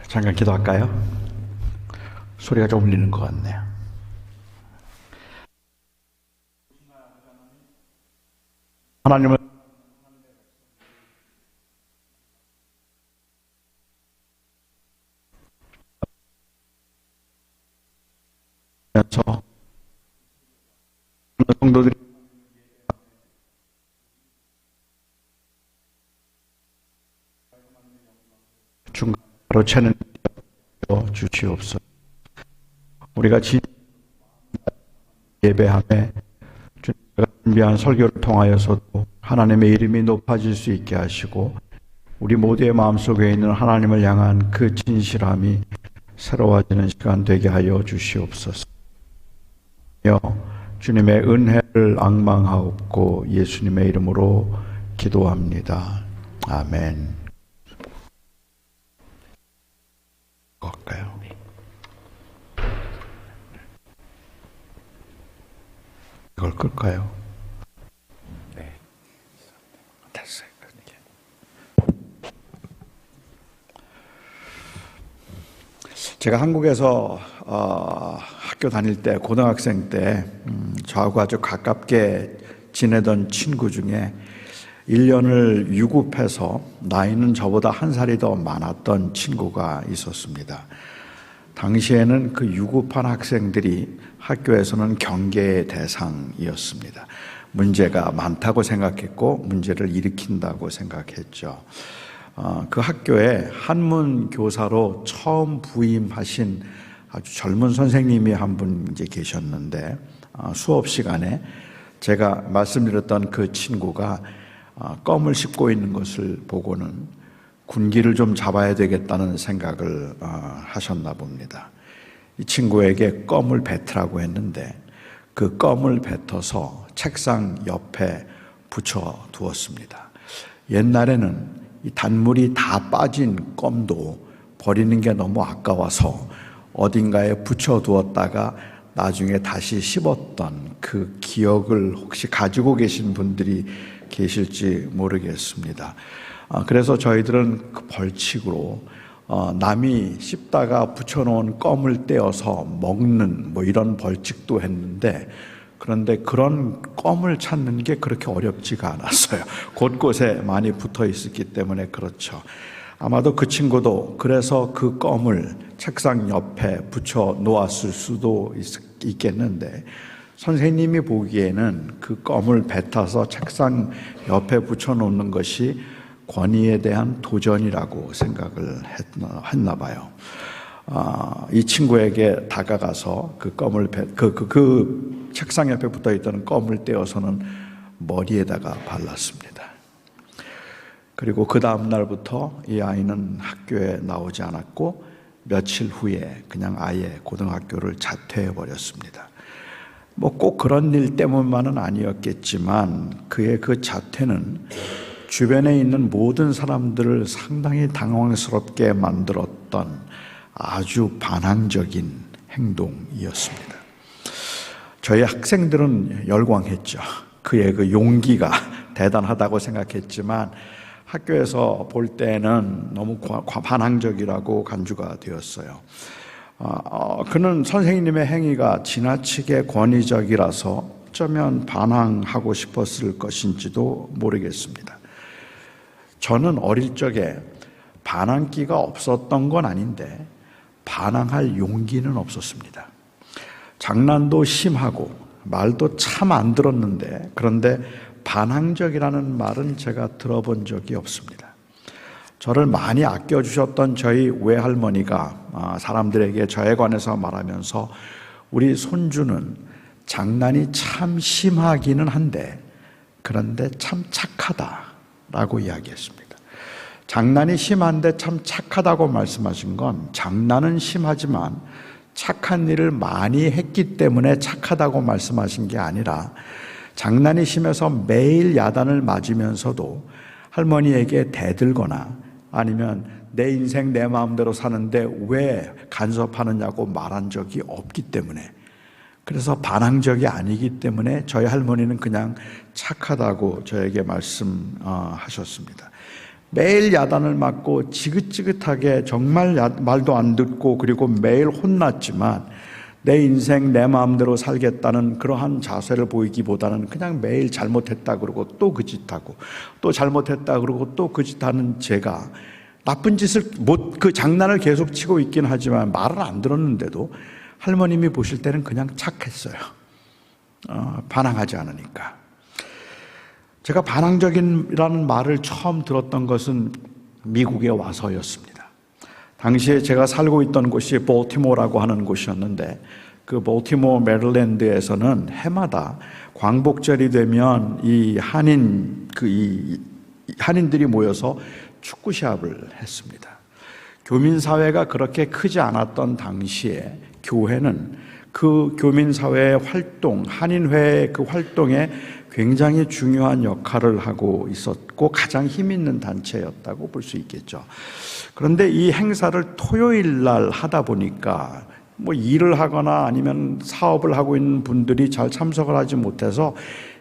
잠깐 기도할까요? 소리가 좀 울리는 것 같네요. 하나님은 서 성도들이 중간으로 채는 주시옵소서. 우리가 예배함에 주님과 준비한 설교를 통하여서도 하나님의 이름이 높아질 수 있게 하시고 우리 모두의 마음속에 있는 하나님을 향한 그 진실함이 새로워지는 시간 되게 하여 주시옵소서. 주님의 은혜를 앙망하옵고 예수님의 이름으로 기도합니다. 아멘. 갈까요? 이걸 끌까요? 네. 됐어요. 제가 한국에서 학교 다닐 때 고등학생 때 저하고 아주 가깝게 지내던 친구 중에 1년을 유급해서 나이는 저보다 한 살이 더 많았던 친구가 있었습니다. 당시에는 그 유급한 학생들이 학교에서는 경계의 대상이었습니다. 문제가 많다고 생각했고 문제를 일으킨다고 생각했죠. 그 학교에 한문 교사로 처음 부임하신 아주 젊은 선생님이 한 분 이제 계셨는데 수업 시간에 제가 말씀드렸던 그 친구가 껌을 씹고 있는 것을 보고는 군기를 좀 잡아야 되겠다는 생각을 하셨나 봅니다. 이 친구에게 껌을 뱉으라고 했는데 그 껌을 뱉어서 책상 옆에 붙여 두었습니다. 옛날에는 이 단물이 다 빠진 껌도 버리는 게 너무 아까워서 어딘가에 붙여 두었다가 나중에 다시 씹었던 그 기억을 혹시 가지고 계신 분들이 계실지 모르겠습니다. 그래서 저희들은 그 벌칙으로 남이 씹다가 붙여놓은 껌을 떼어서 먹는 뭐 이런 벌칙도 했는데, 그런데 그런 껌을 찾는 게 그렇게 어렵지가 않았어요. 곳곳에 많이 붙어 있었기 때문에. 그렇죠. 아마도 그 친구도 그래서 그 껌을 책상 옆에 붙여 놓았을 수도 있겠는데, 선생님이 보기에는 그 껌을 뱉어서 책상 옆에 붙여 놓는 것이 권위에 대한 도전이라고 생각을 했나 봐요. 이 친구에게 다가가서 그 껌을 그 책상 옆에 붙어 있던 껌을 떼어서는 머리에다가 발랐습니다. 그리고 그 다음 날부터 이 아이는 학교에 나오지 않았고 며칠 후에 그냥 아예 고등학교를 자퇴해 버렸습니다. 뭐 꼭 그런 일 때문만은 아니었겠지만 그의 그 자퇴는 주변에 있는 모든 사람들을 상당히 당황스럽게 만들었던 아주 반항적인 행동이었습니다. 저희 학생들은 열광했죠. 그의 그 용기가 대단하다고 생각했지만 학교에서 볼 때는 너무 반항적이라고 간주가 되었어요. 그는 선생님의 행위가 지나치게 권위적이라서 어쩌면 반항하고 싶었을 것인지도 모르겠습니다. 저는 어릴 적에 반항기가 없었던 건 아닌데 반항할 용기는 없었습니다. 장난도 심하고 말도 참 안 들었는데, 그런데 반항적이라는 말은 제가 들어본 적이 없습니다. 저를 많이 아껴주셨던 저희 외할머니가 사람들에게 저에 관해서 말하면서 우리 손주는 장난이 참 심하기는 한데 그런데 참 착하다라고 이야기했습니다. 장난이 심한데 참 착하다고 말씀하신 건 장난은 심하지만 착한 일을 많이 했기 때문에 착하다고 말씀하신 게 아니라 장난이 심해서 매일 야단을 맞으면서도 할머니에게 대들거나 아니면 내 인생 내 마음대로 사는데 왜 간섭하느냐고 말한 적이 없기 때문에, 그래서 반항적이 아니기 때문에 저희 할머니는 그냥 착하다고 저에게 말씀하셨습니다. 매일 야단을 맞고 지긋지긋하게 정말 말도 안 듣고 그리고 매일 혼났지만 내 인생 내 마음대로 살겠다는 그러한 자세를 보이기보다는 그냥 매일 잘못했다 그러고 또 그 짓하고 또 잘못했다 그러고 또 그 짓하는 제가 나쁜 짓을 그 장난을 계속 치고 있긴 하지만 말을 안 들었는데도 할머님이 보실 때는 그냥 착했어요. 반항하지 않으니까. 제가 반항적이라는 말을 처음 들었던 것은 미국에 와서였습니다. 당시에 제가 살고 있던 곳이 볼티모어라고 하는 곳이었는데 그 볼티모어 메릴랜드에서는 해마다 광복절이 되면 이 한인들이 모여서 축구 시합을 했습니다. 교민사회가 그렇게 크지 않았던 당시에 교회는 그 교민사회의 활동, 한인회의 그 활동에 굉장히 중요한 역할을 하고 있었고 가장 힘 있는 단체였다고 볼 수 있겠죠. 그런데 이 행사를 토요일 날 하다 보니까 뭐 일을 하거나 아니면 사업을 하고 있는 분들이 잘 참석을 하지 못해서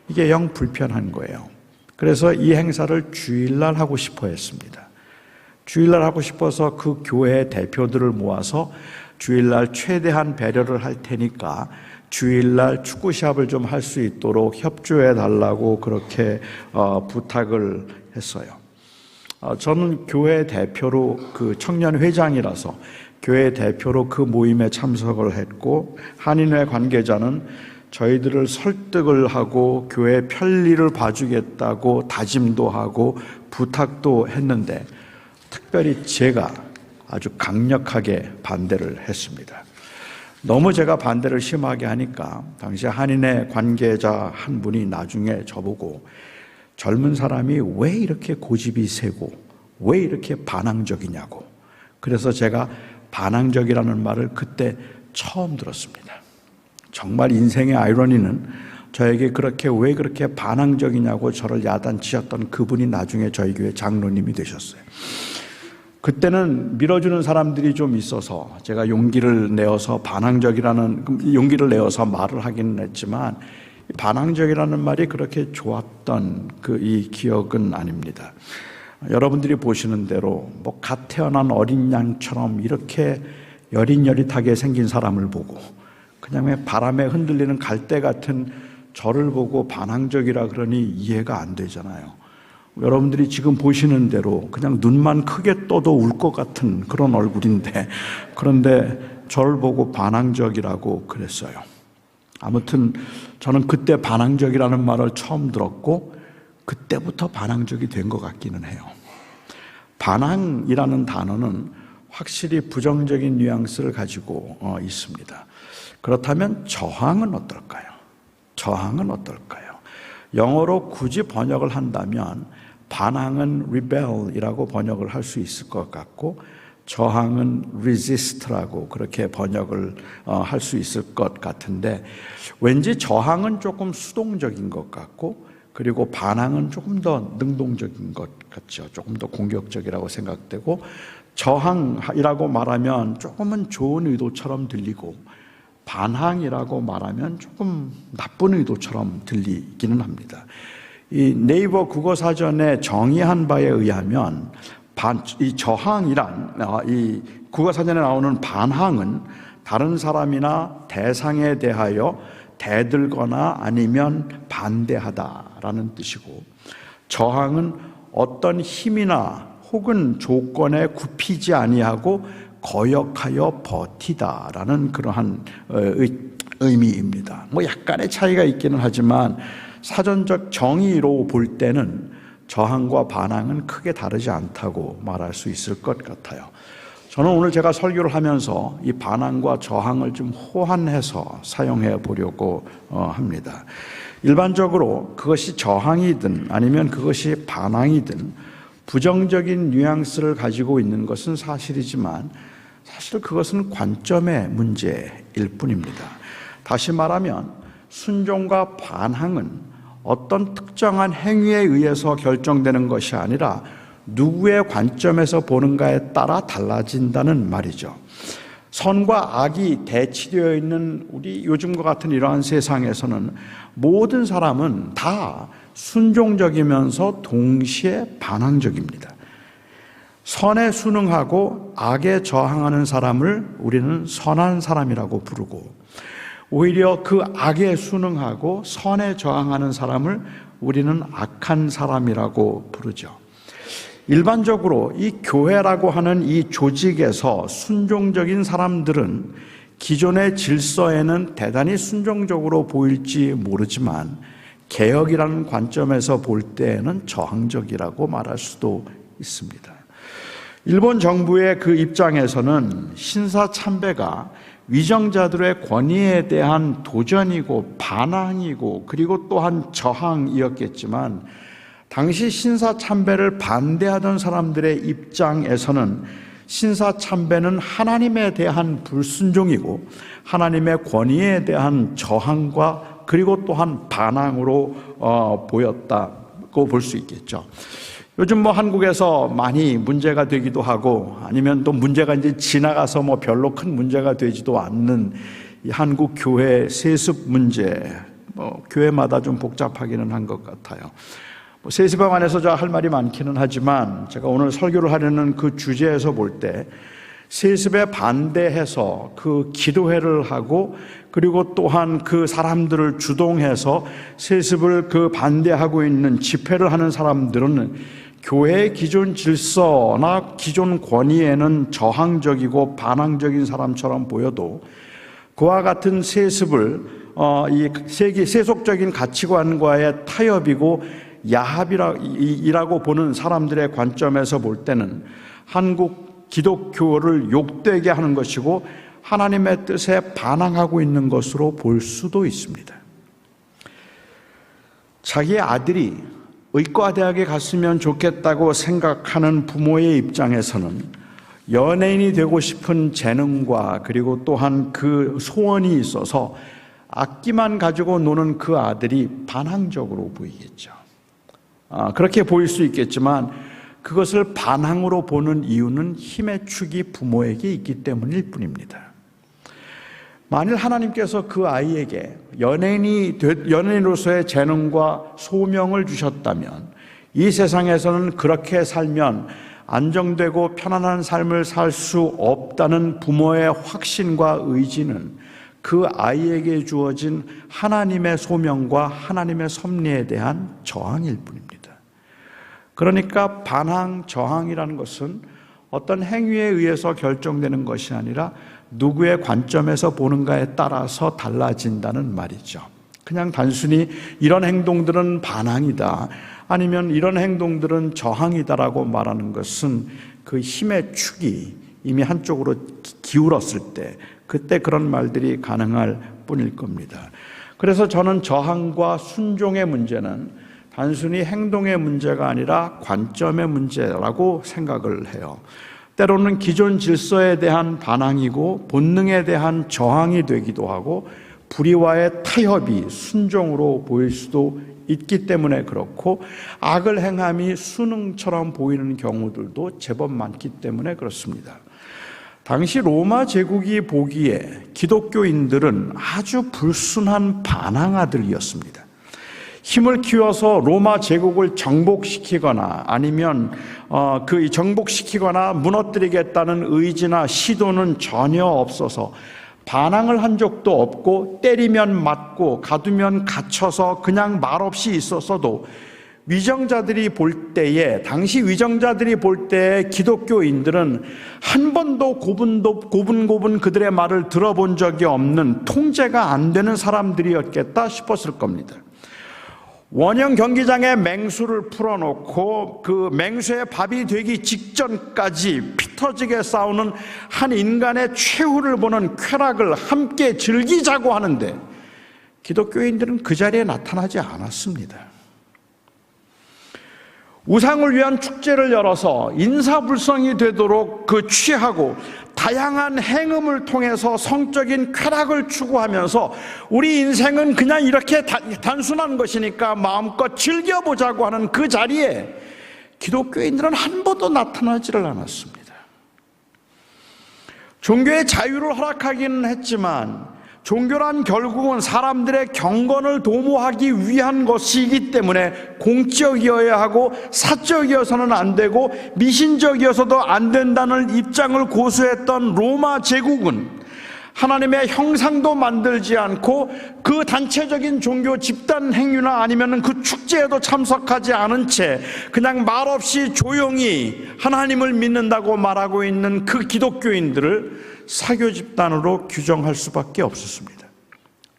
이게 영 불편한 거예요. 그래서 이 행사를 주일날 하고 싶어 했습니다. 주일날 하고 싶어서 그 교회 대표들을 모아서 주일날 최대한 배려를 할 테니까 주일날 축구 시합을 좀 할 수 있도록 협조해 달라고 그렇게 부탁을 했어요. 저는 교회 대표로 그 청년 회장이라서 교회 대표로 그 모임에 참석을 했고 한인회 관계자는 저희들을 설득을 하고 교회 편리를 봐주겠다고 다짐도 하고 부탁도 했는데 특별히 제가 아주 강력하게 반대를 했습니다. 너무 제가 반대를 심하게 하니까 당시 한인회 관계자 한 분이 나중에 저보고 젊은 사람이 왜 이렇게 고집이 세고 왜 이렇게 반항적이냐고. 그래서 제가 반항적이라는 말을 그때 처음 들었습니다. 정말 인생의 아이러니는 저에게 왜 그렇게 반항적이냐고 저를 야단치셨던 그분이 나중에 저희 교회 장로님이 되셨어요. 그때는 밀어주는 사람들이 좀 있어서 제가 용기를 내어서 용기를 내어서 말을 하기는 했지만 반항적이라는 말이 그렇게 좋았던 이 기억은 아닙니다. 여러분들이 보시는 대로 뭐 갓 태어난 어린 양처럼 이렇게 여릿여릿하게 생긴 사람을 보고 그냥 바람에 흔들리는 갈대 같은 저를 보고 반항적이라 그러니 이해가 안 되잖아요. 여러분들이 지금 보시는 대로 그냥 눈만 크게 떠도 울 것 같은 그런 얼굴인데 그런데 저를 보고 반항적이라고 그랬어요. 아무튼 저는 그때 반항적이라는 말을 처음 들었고 그때부터 반항적이 된 것 같기는 해요. 반항이라는 단어는 확실히 부정적인 뉘앙스를 가지고 있습니다. 그렇다면 저항은 어떨까요? 저항은 어떨까요? 영어로 굳이 번역을 한다면 반항은 rebel이라고 번역을 할 수 있을 것 같고 저항은 resist라고 그렇게 번역을 할 수 있을 것 같은데 왠지 저항은 조금 수동적인 것 같고 그리고 반항은 조금 더 능동적인 것 같죠. 조금 더 공격적이라고 생각되고 저항이라고 말하면 조금은 좋은 의도처럼 들리고 반항이라고 말하면 조금 나쁜 의도처럼 들리기는 합니다. 이 네이버 국어사전에 정의한 바에 의하면 이 저항이란 이 국어사전에 나오는 반항은 다른 사람이나 대상에 대하여 대들거나 아니면 반대하다라는 뜻이고 저항은 어떤 힘이나 혹은 조건에 굽히지 아니하고 거역하여 버티다라는 그러한 의미입니다. 뭐 약간의 차이가 있기는 하지만 사전적 정의로 볼 때는 저항과 반항은 크게 다르지 않다고 말할 수 있을 것 같아요. 저는 오늘 제가 설교를 하면서 이 반항과 저항을 좀 호환해서 사용해 보려고 합니다. 일반적으로 그것이 저항이든 아니면 그것이 반항이든 부정적인 뉘앙스를 가지고 있는 것은 사실이지만 사실 그것은 관점의 문제일 뿐입니다. 다시 말하면 순종과 반항은 어떤 특정한 행위에 의해서 결정되는 것이 아니라 누구의 관점에서 보는가에 따라 달라진다는 말이죠. 선과 악이 대치되어 있는 우리 요즘과 같은 이러한 세상에서는 모든 사람은 다 순종적이면서 동시에 반항적입니다. 선에 순응하고 악에 저항하는 사람을 우리는 선한 사람이라고 부르고, 오히려 그 악에 순응하고 선에 저항하는 사람을 우리는 악한 사람이라고 부르죠. 일반적으로 이 교회라고 하는 이 조직에서 순종적인 사람들은 기존의 질서에는 대단히 순종적으로 보일지 모르지만 개혁이라는 관점에서 볼 때에는 저항적이라고 말할 수도 있습니다. 일본 정부의 그 입장에서는 신사참배가 위정자들의 권위에 대한 도전이고 반항이고 그리고 또한 저항이었겠지만, 당시 신사참배를 반대하던 사람들의 입장에서는 신사참배는 하나님에 대한 불순종이고 하나님의 권위에 대한 저항과 그리고 또한 반항으로 보였다고 볼 수 있겠죠. 요즘 한국에서 많이 문제가 되기도 하고, 아니면 또 문제가 이제 지나가서 별로 큰 문제가 되지도 않는 이 한국 교회 세습 문제, 교회마다 좀 복잡하기는 한 것 같아요. 세습에 관해서 저 할 말이 많기는 하지만, 제가 오늘 설교를 하려는 그 주제에서 볼 때 세습에 반대해서 그 기도회를 하고, 그리고 또한 그 사람들을 주동해서 세습을 그 반대하고 있는 집회를 하는 사람들은 교회의 기존 질서나 기존 권위에는 저항적이고 반항적인 사람처럼 보여도, 그와 같은 세습을 이 세속적인 가치관과의 타협이고 야합이라고 보는 사람들의 관점에서 볼 때는 한국 기독교를 욕되게 하는 것이고 하나님의 뜻에 반항하고 있는 것으로 볼 수도 있습니다. 자기의 아들이 의과대학에 갔으면 좋겠다고 생각하는 부모의 입장에서는 연예인이 되고 싶은 재능과 그리고 또한 그 소원이 있어서 악기만 가지고 노는 그 아들이 반항적으로 보이겠죠. 그렇게 보일 수 있겠지만, 그것을 반항으로 보는 이유는 힘의 축이 부모에게 있기 때문일 뿐입니다. 만일 하나님께서 그 아이에게 연예인으로서의 재능과 소명을 주셨다면, 이 세상에서는 그렇게 살면 안정되고 편안한 삶을 살 수 없다는 부모의 확신과 의지는 그 아이에게 주어진 하나님의 소명과 하나님의 섭리에 대한 저항일 뿐입니다. 그러니까 반항, 저항이라는 것은 어떤 행위에 의해서 결정되는 것이 아니라 누구의 관점에서 보는가에 따라서 달라진다는 말이죠. 그냥 단순히 이런 행동들은 반항이다, 아니면 이런 행동들은 저항이다라고 말하는 것은 그 힘의 축이 이미 한쪽으로 기울었을 때, 그때 그런 말들이 가능할 뿐일 겁니다. 그래서 저는 저항과 순종의 문제는 단순히 행동의 문제가 아니라 관점의 문제라고 생각을 해요. 때로는 기존 질서에 대한 반항이고 본능에 대한 저항이 되기도 하고, 불의와의 타협이 순종으로 보일 수도 있기 때문에 그렇고, 악을 행함이 순응처럼 보이는 경우들도 제법 많기 때문에 그렇습니다. 당시 로마 제국이 보기에 기독교인들은 아주 불순한 반항아들이었습니다. 힘을 키워서 로마 제국을 정복시키거나 아니면 정복시키거나 무너뜨리겠다는 의지나 시도는 전혀 없어서 반항을 한 적도 없고, 때리면 맞고 가두면 갇혀서 그냥 말없이 있었어도 위정자들이 볼 때에, 당시 위정자들이 볼 때에 기독교인들은 한 번도 고분고분 그들의 말을 들어본 적이 없는, 통제가 안 되는 사람들이었겠다 싶었을 겁니다. 원형 경기장에 맹수를 풀어놓고 그 맹수의 밥이 되기 직전까지 피 터지게 싸우는 한 인간의 최후를 보는 쾌락을 함께 즐기자고 하는데, 기독교인들은 그 자리에 나타나지 않았습니다. 우상을 위한 축제를 열어서 인사불성이 되도록 취하고 다양한 행음을 통해서 성적인 쾌락을 추구하면서 우리 인생은 그냥 이렇게 단순한 것이니까 마음껏 즐겨보자고 하는 그 자리에 기독교인들은 한 번도 나타나지를 않았습니다. 종교의 자유를 허락하기는 했지만 종교란 결국은 사람들의 경건을 도모하기 위한 것이기 때문에 공적이어야 하고 사적이어서는 안 되고 미신적이어서도 안 된다는 입장을 고수했던 로마 제국은 하나님의 형상도 만들지 않고 그 단체적인 종교 집단 행위나 아니면 그 축제에도 참석하지 않은 채 그냥 말없이 조용히 하나님을 믿는다고 말하고 있는 그 기독교인들을 사교 집단으로 규정할 수밖에 없었습니다.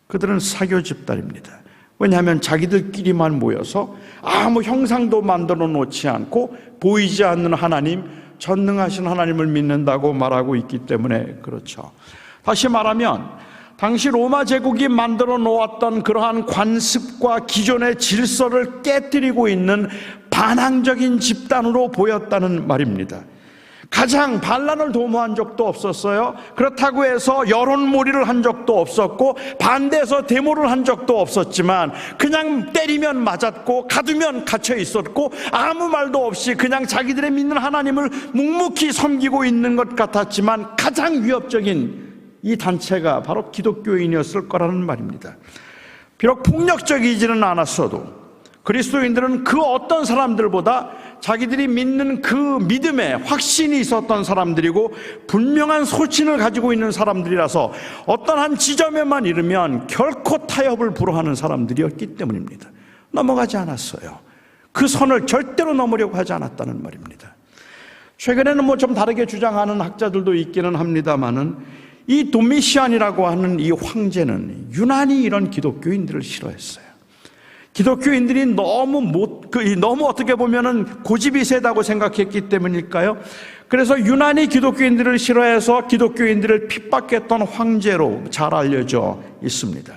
그들은 사교 집단입니다. 왜냐하면 자기들끼리만 모여서 아무 형상도 만들어 놓지 않고 보이지 않는 하나님, 전능하신 하나님을 믿는다고 말하고 있기 때문에 그렇죠. 다시 말하면 당시 로마 제국이 만들어 놓았던 그러한 관습과 기존의 질서를 깨뜨리고 있는 반항적인 집단으로 보였다는 말입니다. 가장 반란을 도모한 적도 없었어요. 그렇다고 해서 여론몰이를 한 적도 없었고 반대해서 데모를 한 적도 없었지만 그냥 때리면 맞았고 가두면 갇혀 있었고 아무 말도 없이 그냥 자기들의 믿는 하나님을 묵묵히 섬기고 있는 것 같았지만 가장 위협적인 이 단체가 바로 기독교인이었을 거라는 말입니다. 비록 폭력적이지는 않았어도 그리스도인들은 그 어떤 사람들보다 자기들이 믿는 그 믿음에 확신이 있었던 사람들이고 분명한 소신을 가지고 있는 사람들이라서 어떤 한 지점에만 이르면 결코 타협을 불허하는 사람들이었기 때문입니다. 넘어가지 않았어요. 그 선을 절대로 넘으려고 하지 않았다는 말입니다. 최근에는 뭐 좀 다르게 주장하는 학자들도 있기는 합니다만은 이 도미시안이라고 하는 이 황제는 유난히 이런 기독교인들을 싫어했어요. 기독교인들이 너무 어떻게 보면은 고집이 세다고 생각했기 때문일까요? 그래서 유난히 기독교인들을 싫어해서 기독교인들을 핍박했던 황제로 잘 알려져 있습니다.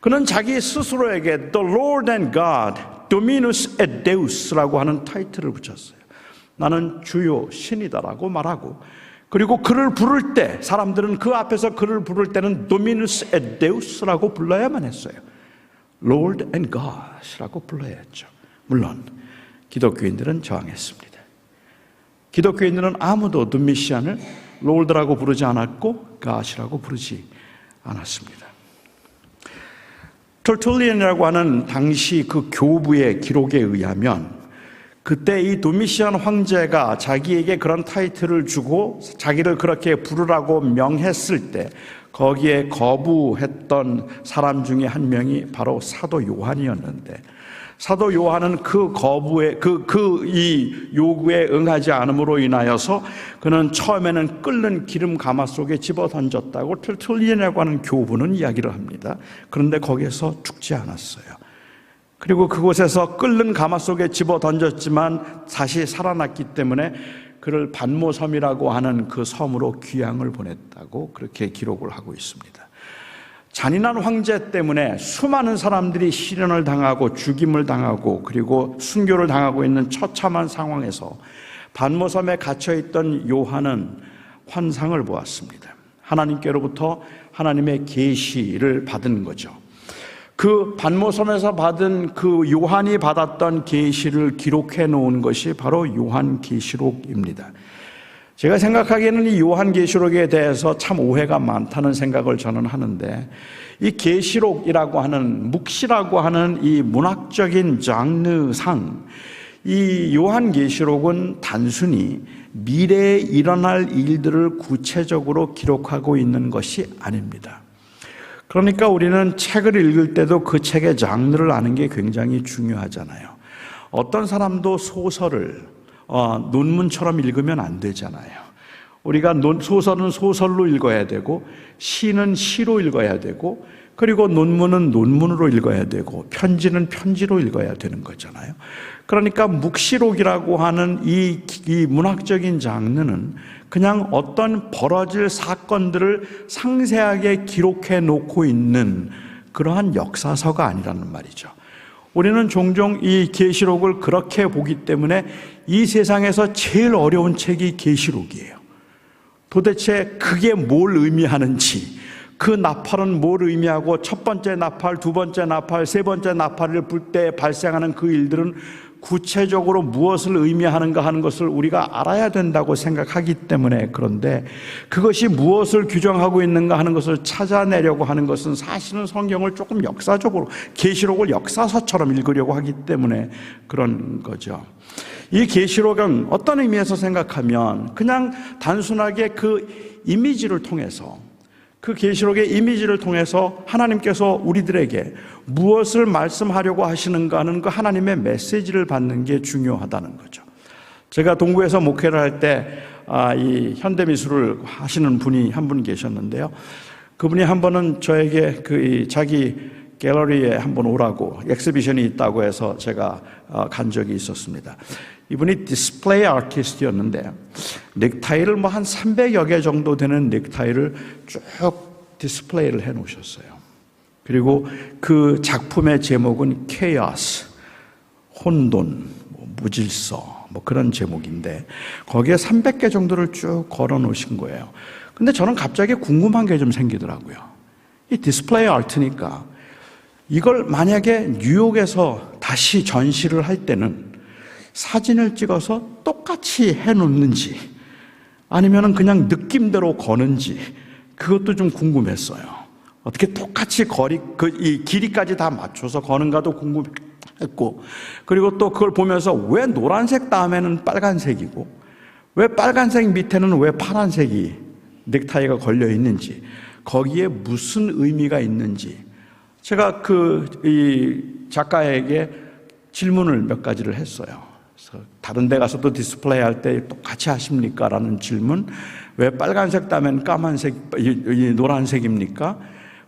그는 자기 스스로에게 The Lord and God, Dominus et Deus라고 하는 타이틀을 붙였어요. 나는 주요 신이다라고 말하고, 그리고 그를 부를 때 사람들은 그 앞에서 그를 부를 때는 Dominus et Deus라고 불러야만 했어요. Lord and God이라고 불러야 했죠. 물론 기독교인들은 저항했습니다. 기독교인들은 아무도 도미시안을 Lord라고 부르지 않았고 God이라고 부르지 않았습니다. 터툴리안이라고 하는 당시 그 교부의 기록에 의하면 그때 이 도미시안 황제가 자기에게 그런 타이틀을 주고 자기를 그렇게 부르라고 명했을 때 거기에 거부했던 사람 중에 한 명이 바로 사도 요한이었는데, 사도 요한은 그 거부에 이 요구에 응하지 않음으로 인하여서 그는 처음에는 끓는 기름 가마 속에 집어 던졌다고 터툴리안이라고 하는 교부는 이야기를 합니다. 그런데 거기에서 죽지 않았어요. 그리고 그곳에서 끓는 가마 속에 집어 던졌지만 다시 살아났기 때문에 그를 반모섬이라고 하는 그 섬으로 귀향을 보냈다고 그렇게 기록을 하고 있습니다. 잔인한 황제 때문에 수많은 사람들이 시련을 당하고 죽임을 당하고 그리고 순교를 당하고 있는 처참한 상황에서 반모섬에 갇혀있던 요한은 환상을 보았습니다. 하나님께로부터 하나님의 계시를 받은 거죠. 그 반모섬에서 받은 그 요한이 받았던 계시를 기록해 놓은 것이 바로 요한계시록입니다. 제가 생각하기에는 이 요한계시록에 대해서 참 오해가 많다는 생각을 저는 하는데, 이 계시록이라고 하는 묵시라고 하는 이 문학적인 장르상 이 요한계시록은 단순히 미래에 일어날 일들을 구체적으로 기록하고 있는 것이 아닙니다. 그러니까 우리는 책을 읽을 때도 그 책의 장르를 아는 게 굉장히 중요하잖아요. 어떤 사람도 소설을 논문처럼 읽으면 안 되잖아요. 우리가 소설은 소설로 읽어야 되고, 시는 시로 읽어야 되고, 그리고 논문은 논문으로 읽어야 되고, 편지는 편지로 읽어야 되는 거잖아요. 그러니까 묵시록이라고 하는 이 문학적인 장르는 그냥 어떤 벌어질 사건들을 상세하게 기록해 놓고 있는 그러한 역사서가 아니라는 말이죠. 우리는 종종 이 계시록을 그렇게 보기 때문에 이 세상에서 제일 어려운 책이 계시록이에요. 도대체 그게 뭘 의미하는지, 그 나팔은 뭘 의미하고 첫 번째 나팔, 두 번째 나팔, 세 번째 나팔을 불 때 발생하는 그 일들은 구체적으로 무엇을 의미하는가 하는 것을 우리가 알아야 된다고 생각하기 때문에 그런데 그것이 무엇을 규정하고 있는가 하는 것을 찾아내려고 하는 것은 사실은 성경을 조금 역사적으로 계시록을 역사서처럼 읽으려고 하기 때문에 그런 거죠. 이 계시록은 어떤 의미에서 생각하면 그냥 단순하게 그 이미지를 통해서 그 계시록의 이미지를 통해서 하나님께서 우리들에게 무엇을 말씀하려고 하시는가 하는 그 하나님의 메시지를 받는 게 중요하다는 거죠. 제가 동구에서 목회를 할 때 이 현대미술을 하시는 분이 한 분 계셨는데요. 그분이 한 번은 저에게 자기 갤러리에 한번 오라고 엑스비션이 있다고 해서 제가 간 적이 있었습니다. 이분이 디스플레이 아티스트였는데 넥타이를 한 300여 개 정도 되는 넥타이를 쭉 디스플레이를 해 놓으셨어요. 그리고 그 작품의 제목은 케이오스, 혼돈, 무질서 그런 제목인데 거기에 300개 정도를 쭉 걸어 놓으신 거예요. 근데 저는 갑자기 궁금한 게 좀 생기더라고요. 이 디스플레이 아트니까 이걸 만약에 뉴욕에서 다시 전시를 할 때는 사진을 찍어서 똑같이 해놓는지 아니면 그냥 느낌대로 거는지 그것도 좀 궁금했어요. 어떻게 똑같이 이 길이까지 다 맞춰서 거는가도 궁금했고, 그리고 또 그걸 보면서 왜 노란색 다음에는 빨간색이고 왜 빨간색 밑에는 왜 파란색이 넥타이가 걸려 있는지, 거기에 무슨 의미가 있는지 제가 이 작가에게 질문을 몇 가지를 했어요. 그래서 다른 데 가서도 디스플레이 할 때 똑같이 하십니까? 라는 질문. 왜 빨간색 다면 까만색, 노란색입니까?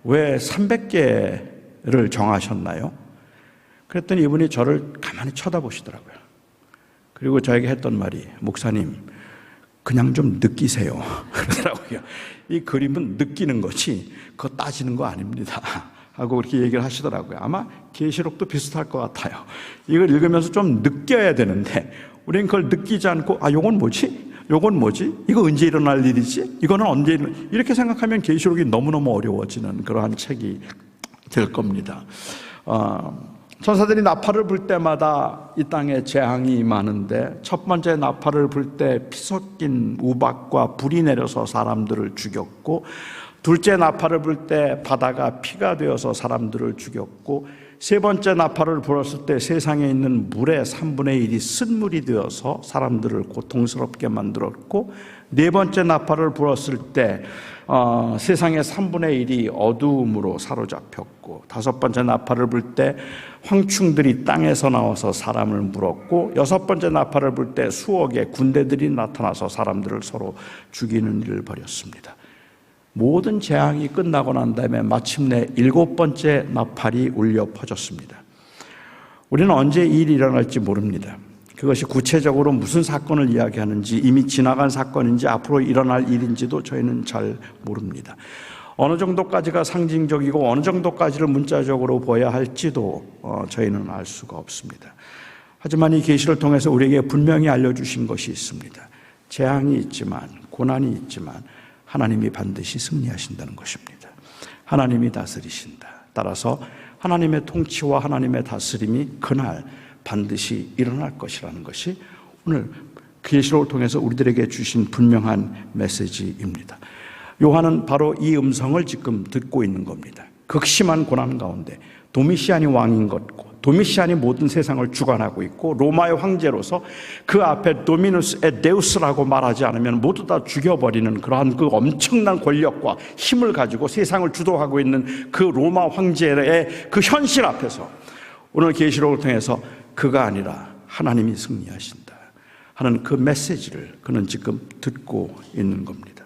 왜 300개를 정하셨나요? 그랬더니 이분이 저를 가만히 쳐다보시더라고요. 그리고 저에게 했던 말이, 목사님, 그냥 좀 느끼세요. 그러더라고요. 이 그림은 느끼는 거지 그거 따지는 거 아닙니다 하고 그렇게 얘기를 하시더라고요. 아마 계시록도 비슷할 것 같아요. 이걸 읽으면서 좀 느껴야 되는데 우리는 그걸 느끼지 않고 요건 뭐지? 요건 뭐지? 이거 언제 일어날 일이지? 이거는 언제 이렇게 생각하면 계시록이 너무너무 어려워지는 그러한 책이 될 겁니다. 천사들이 나팔을 불 때마다 이 땅에 재앙이 많은데 첫 번째 나팔을 불 때 피 섞인 우박과 불이 내려서 사람들을 죽였고, 둘째 나팔을 불 때 바다가 피가 되어서 사람들을 죽였고, 세 번째 나팔을 불었을 때 세상에 있는 물의 3분의 1이 쓴물이 되어서 사람들을 고통스럽게 만들었고, 네 번째 나팔을 불었을 때 세상의 3분의 1이 어두움으로 사로잡혔고, 다섯 번째 나팔을 불 때 황충들이 땅에서 나와서 사람을 물었고, 여섯 번째 나팔을 불 때 수억의 군대들이 나타나서 사람들을 서로 죽이는 일을 벌였습니다. 모든 재앙이 끝나고 난 다음에 마침내 일곱 번째 나팔이 울려 퍼졌습니다. 우리는 언제 이 일이 일어날지 모릅니다. 그것이 구체적으로 무슨 사건을 이야기하는지, 이미 지나간 사건인지 앞으로 일어날 일인지도 저희는 잘 모릅니다. 어느 정도까지가 상징적이고 어느 정도까지를 문자적으로 보아야 할지도 저희는 알 수가 없습니다. 하지만 이 계시를 통해서 우리에게 분명히 알려주신 것이 있습니다. 재앙이 있지만, 고난이 있지만 하나님이 반드시 승리하신다는 것입니다. 하나님이 다스리신다. 따라서 하나님의 통치와 하나님의 다스림이 그날 반드시 일어날 것이라는 것이 오늘 계시록을 통해서 우리들에게 주신 분명한 메시지입니다. 요한은 바로 이 음성을 지금 듣고 있는 겁니다. 극심한 고난 가운데 도미시안이 왕인 것고, 도미시안이 모든 세상을 주관하고 있고, 로마의 황제로서 그 앞에 도미누스 에데우스라고 말하지 않으면 모두 다 죽여버리는 그러한 그 엄청난 권력과 힘을 가지고 세상을 주도하고 있는 그 로마 황제의 그 현실 앞에서 오늘 계시록을 통해서 그가 아니라 하나님이 승리하신다 하는 그 메시지를 그는 지금 듣고 있는 겁니다.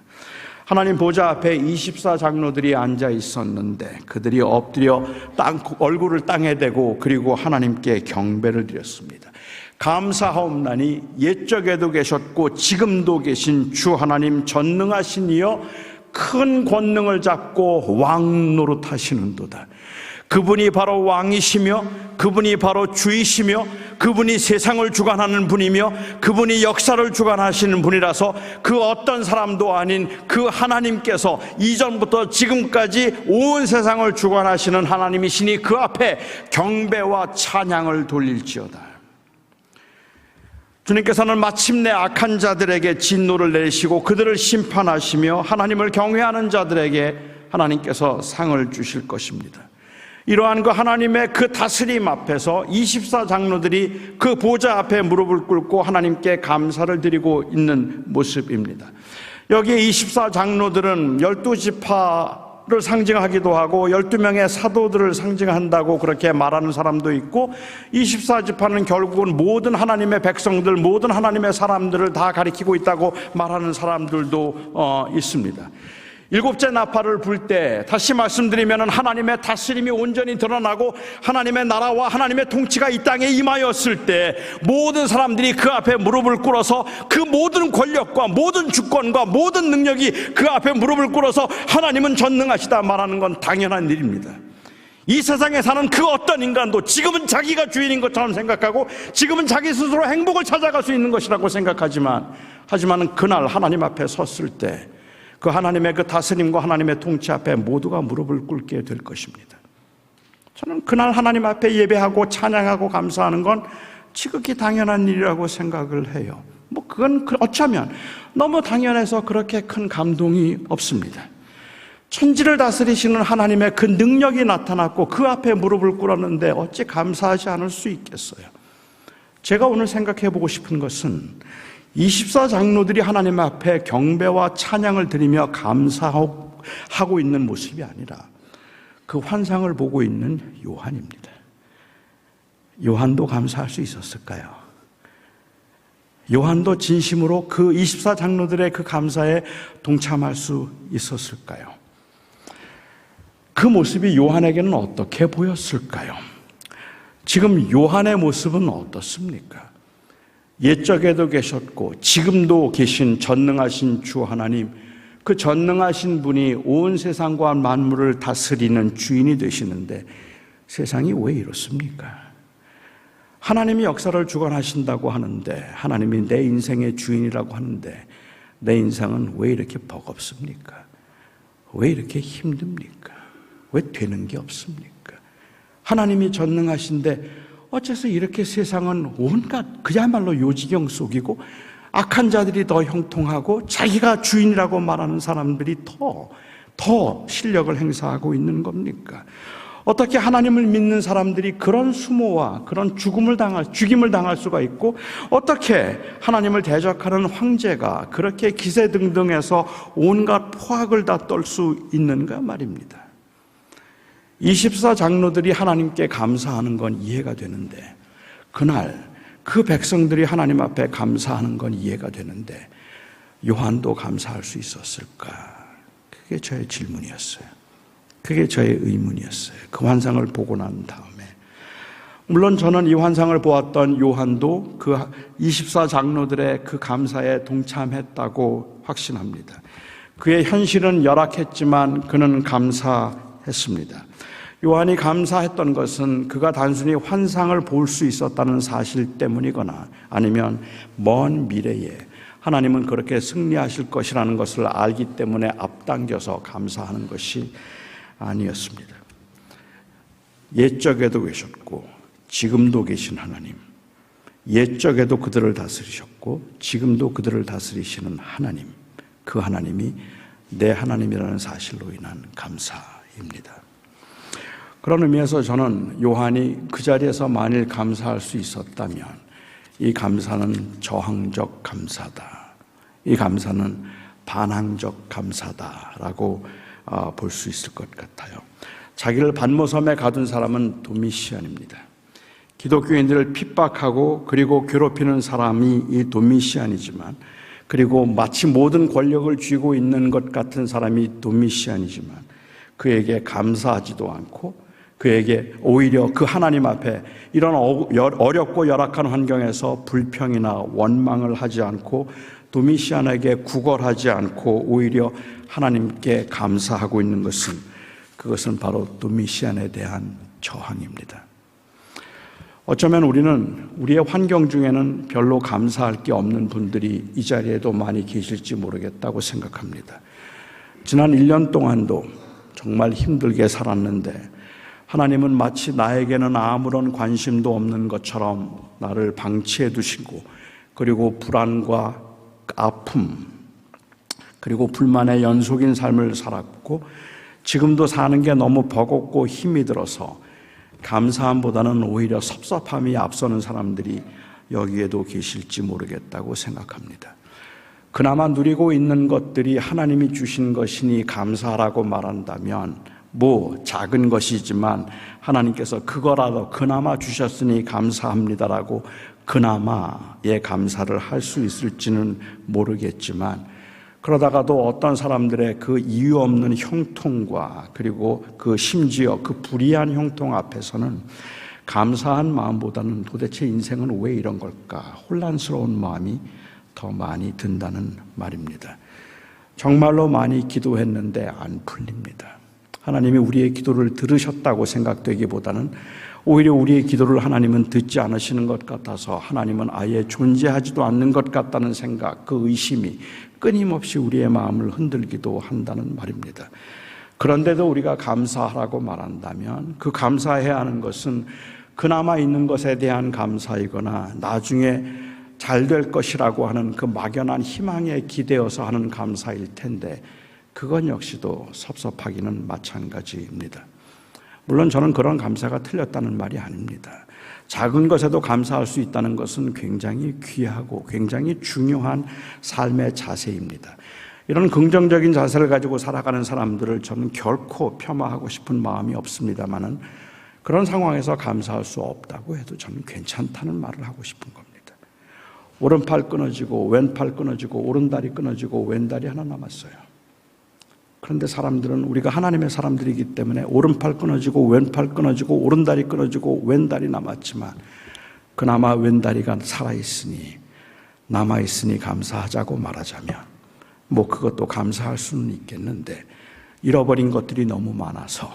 하나님 보좌 앞에 24장로들이 앉아 있었는데 그들이 엎드려 얼굴을 땅에 대고 그리고 하나님께 경배를 드렸습니다. 감사하옵나니 옛적에도 계셨고 지금도 계신 주 하나님 전능하신 이여 큰 권능을 잡고 왕 노릇하시는도다. 그분이 바로 왕이시며 그분이 바로 주이시며 그분이 세상을 주관하는 분이며 그분이 역사를 주관하시는 분이라서 그 어떤 사람도 아닌 그 하나님께서 이전부터 지금까지 온 세상을 주관하시는 하나님이시니 그 앞에 경배와 찬양을 돌릴지어다. 주님께서는 마침내 악한 자들에게 진노를 내리시고 그들을 심판하시며 하나님을 경외하는 자들에게 하나님께서 상을 주실 것입니다. 이러한 그 하나님의 그 다스림 앞에서 24장로들이 그 보좌 앞에 무릎을 꿇고 하나님께 감사를 드리고 있는 모습입니다. 여기에 24장로들은 12지파를 상징하기도 하고 12명의 사도들을 상징한다고 그렇게 말하는 사람도 있고, 24지파는 결국은 모든 하나님의 백성들, 모든 하나님의 사람들을 다 가리키고 있다고 말하는 사람들도 있습니다. 일곱째 나팔을 불 때 다시 말씀드리면 하나님의 다스림이 온전히 드러나고 하나님의 나라와 하나님의 통치가 이 땅에 임하였을 때 모든 사람들이 그 앞에 무릎을 꿇어서 그 모든 권력과 모든 주권과 모든 능력이 그 앞에 무릎을 꿇어서 하나님은 전능하시다 말하는 건 당연한 일입니다. 이 세상에 사는 그 어떤 인간도 지금은 자기가 주인인 것처럼 생각하고 지금은 자기 스스로 행복을 찾아갈 수 있는 것이라고 생각하지만 그날 하나님 앞에 섰을 때 그 하나님의 그 다스림과 하나님의 통치 앞에 모두가 무릎을 꿇게 될 것입니다. 저는 그날 하나님 앞에 예배하고 찬양하고 감사하는 건 지극히 당연한 일이라고 생각을 해요. 그건 어쩌면 너무 당연해서 그렇게 큰 감동이 없습니다. 천지를 다스리시는 하나님의 그 능력이 나타났고 그 앞에 무릎을 꿇었는데 어찌 감사하지 않을 수 있겠어요? 제가 오늘 생각해 보고 싶은 것은 24장로들이 하나님 앞에 경배와 찬양을 드리며 감사하고 있는 모습이 아니라 그 환상을 보고 있는 요한입니다. 요한도 감사할 수 있었을까요? 요한도 진심으로 그 24장로들의 그 감사에 동참할 수 있었을까요? 그 모습이 요한에게는 어떻게 보였을까요? 지금 요한의 모습은 어떻습니까? 옛적에도 계셨고 지금도 계신 전능하신 주 하나님, 그 전능하신 분이 온 세상과 만물을 다스리는 주인이 되시는데 세상이 왜 이렇습니까? 하나님이 역사를 주관하신다고 하는데, 하나님이 내 인생의 주인이라고 하는데 내 인생은 왜 이렇게 버겁습니까? 왜 이렇게 힘듭니까? 왜 되는 게 없습니까? 하나님이 전능하신데 어째서 이렇게 세상은 온갖 그야말로 요지경 속이고 악한 자들이 더 형통하고 자기가 주인이라고 말하는 사람들이 더 실력을 행사하고 있는 겁니까? 어떻게 하나님을 믿는 사람들이 그런 수모와 그런 죽임을 당할 수가 있고, 어떻게 하나님을 대적하는 황제가 그렇게 기세등등해서 온갖 포악을 다 떨 수 있는가 말입니다. 24장로들이 하나님께 감사하는 건 이해가 되는데, 그날 그 백성들이 하나님 앞에 감사하는 건 이해가 되는데 요한도 감사할 수 있었을까? 그게 저의 질문이었어요. 그게 저의 의문이었어요. 그 환상을 보고 난 다음에, 물론 저는 이 환상을 보았던 요한도 그 24장로들의 그 감사에 동참했다고 확신합니다. 그의 현실은 열악했지만 그는 감사했습니다. 요한이 감사했던 것은 그가 단순히 환상을 볼 수 있었다는 사실 때문이거나 아니면 먼 미래에 하나님은 그렇게 승리하실 것이라는 것을 알기 때문에 앞당겨서 감사하는 것이 아니었습니다. 옛적에도 계셨고 지금도 계신 하나님, 옛적에도 그들을 다스리셨고 지금도 그들을 다스리시는 하나님, 그 하나님이 내 하나님이라는 사실로 인한 감사입니다. 그런 의미에서 저는 요한이 그 자리에서 만일 감사할 수 있었다면 이 감사는 저항적 감사다, 이 감사는 반항적 감사다라고 볼 수 있을 것 같아요. 자기를 반모섬에 가둔 사람은 도미시안입니다. 기독교인들을 핍박하고 그리고 괴롭히는 사람이 이 도미시안이지만, 그리고 마치 모든 권력을 쥐고 있는 것 같은 사람이 도미시안이지만 그에게 감사하지도 않고 그에게 오히려 그 하나님 앞에 이런 어렵고 열악한 환경에서 불평이나 원망을 하지 않고 도미시안에게 구걸하지 않고 오히려 하나님께 감사하고 있는 것은, 그것은 바로 도미시안에 대한 저항입니다. 어쩌면 우리는 우리의 환경 중에는 별로 감사할 게 없는 분들이 이 자리에도 많이 계실지 모르겠다고 생각합니다. 지난 1년 동안도 정말 힘들게 살았는데 하나님은 마치 나에게는 아무런 관심도 없는 것처럼 나를 방치해 두시고 그리고 불안과 아픔, 그리고 불만의 연속인 삶을 살았고 지금도 사는 게 너무 버겁고 힘이 들어서 감사함보다는 오히려 섭섭함이 앞서는 사람들이 여기에도 계실지 모르겠다고 생각합니다. 그나마 누리고 있는 것들이 하나님이 주신 것이니 감사하라고 말한다면 작은 것이지만 하나님께서 그거라도 그나마 주셨으니 감사합니다라고 그나마의 감사를 할 수 있을지는 모르겠지만 그러다가도 어떤 사람들의 그 이유 없는 형통과 그리고 그 심지어 그 불의한 형통 앞에서는 감사한 마음보다는 도대체 인생은 왜 이런 걸까? 혼란스러운 마음이 더 많이 든다는 말입니다. 정말로 많이 기도했는데 안 풀립니다. 하나님이 우리의 기도를 들으셨다고 생각되기보다는 오히려 우리의 기도를 하나님은 듣지 않으시는 것 같아서 하나님은 아예 존재하지도 않는 것 같다는 생각, 그 의심이 끊임없이 우리의 마음을 흔들기도 한다는 말입니다. 그런데도 우리가 감사하라고 말한다면 그 감사해야 하는 것은 그나마 있는 것에 대한 감사이거나 나중에 잘 될 것이라고 하는 그 막연한 희망에 기대어서 하는 감사일 텐데 그건 역시도 섭섭하기는 마찬가지입니다. 물론 저는 그런 감사가 틀렸다는 말이 아닙니다. 작은 것에도 감사할 수 있다는 것은 굉장히 귀하고 굉장히 중요한 삶의 자세입니다. 이런 긍정적인 자세를 가지고 살아가는 사람들을 저는 결코 폄하하고 싶은 마음이 없습니다만은 그런 상황에서 감사할 수 없다고 해도 저는 괜찮다는 말을 하고 싶은 겁니다. 오른팔 끊어지고 왼팔 끊어지고 오른다리 끊어지고 왼다리 하나 남았어요. 그런데 사람들은 우리가 하나님의 사람들이기 때문에 오른팔 끊어지고 왼팔 끊어지고 오른다리 끊어지고 왼다리 남았지만 그나마 왼다리가 살아있으니 남아있으니 감사하자고 말하자면 그것도 감사할 수는 있겠는데 잃어버린 것들이 너무 많아서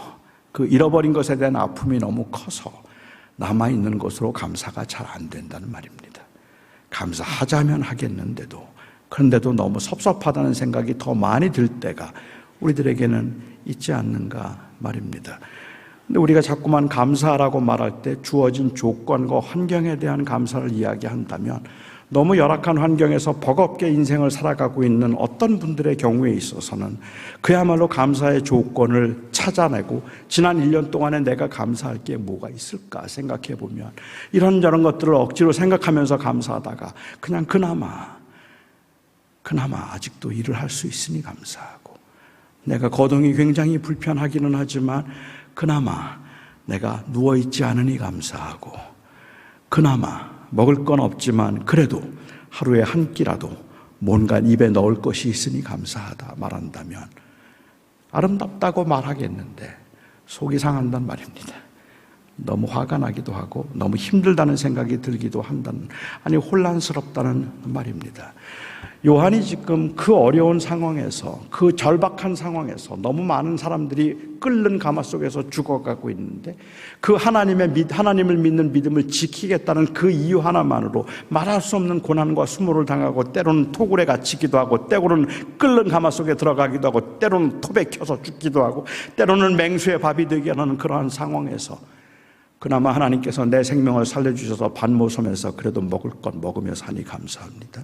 그 잃어버린 것에 대한 아픔이 너무 커서 남아있는 것으로 감사가 잘 안 된다는 말입니다. 감사하자면 하겠는데도 그런데도 너무 섭섭하다는 생각이 더 많이 들 때가 우리들에게는 있지 않는가 말입니다. 근데 우리가 자꾸만 감사하라고 말할 때 주어진 조건과 환경에 대한 감사를 이야기한다면 너무 열악한 환경에서 버겁게 인생을 살아가고 있는 어떤 분들의 경우에 있어서는 그야말로 감사의 조건을 찾아내고 지난 1년 동안에 내가 감사할 게 뭐가 있을까 생각해 보면 이런저런 것들을 억지로 생각하면서 감사하다가 그냥 그나마 아직도 일을 할 수 있으니 감사하고 내가 거동이 굉장히 불편하기는 하지만 그나마 내가 누워있지 않으니 감사하고 그나마 먹을 건 없지만 그래도 하루에 한 끼라도 뭔가 입에 넣을 것이 있으니 감사하다 말한다면 아름답다고 말하겠는데 속이 상한단 말입니다. 너무 화가 나기도 하고 너무 힘들다는 생각이 들기도 한다는 혼란스럽다는 말입니다. 요한이 지금 그 어려운 상황에서 그 절박한 상황에서 너무 많은 사람들이 끓는 가마 속에서 죽어가고 있는데 그 하나님을 믿는 믿음을 지키겠다는 그 이유 하나만으로 말할 수 없는 고난과 수모를 당하고 때로는 토굴에 갇히기도 하고 때로는 끓는 가마 속에 들어가기도 하고 때로는 톱에 켜서 죽기도 하고 때로는 맹수의 밥이 되게 하는 그러한 상황에서 그나마 하나님께서 내 생명을 살려주셔서 반모섬에서 그래도 먹을 것 먹으며 사니 감사합니다.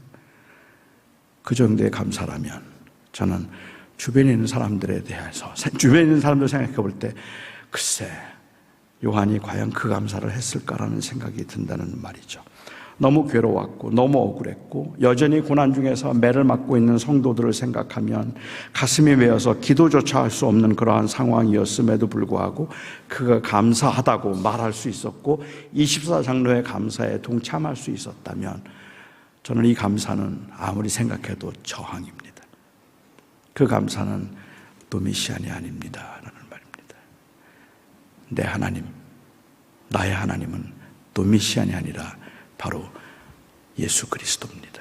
그 정도의 감사라면 저는 주변에 있는 사람들에 대해서 주변에 있는 사람들 생각해 볼 때 글쎄 요한이 과연 그 감사를 했을까라는 생각이 든다는 말이죠. 너무 괴로웠고 너무 억울했고 여전히 고난 중에서 매를 맞고 있는 성도들을 생각하면 가슴이 메어서 기도조차 할 수 없는 그러한 상황이었음에도 불구하고 그가 감사하다고 말할 수 있었고 24장로의 감사에 동참할 수 있었다면 저는 이 감사는 아무리 생각해도 저항입니다. 그 감사는 도미시안이 아닙니다 라는 말입니다. 내 하나님, 나의 하나님은 도미시안이 아니라 바로 예수 그리스도입니다.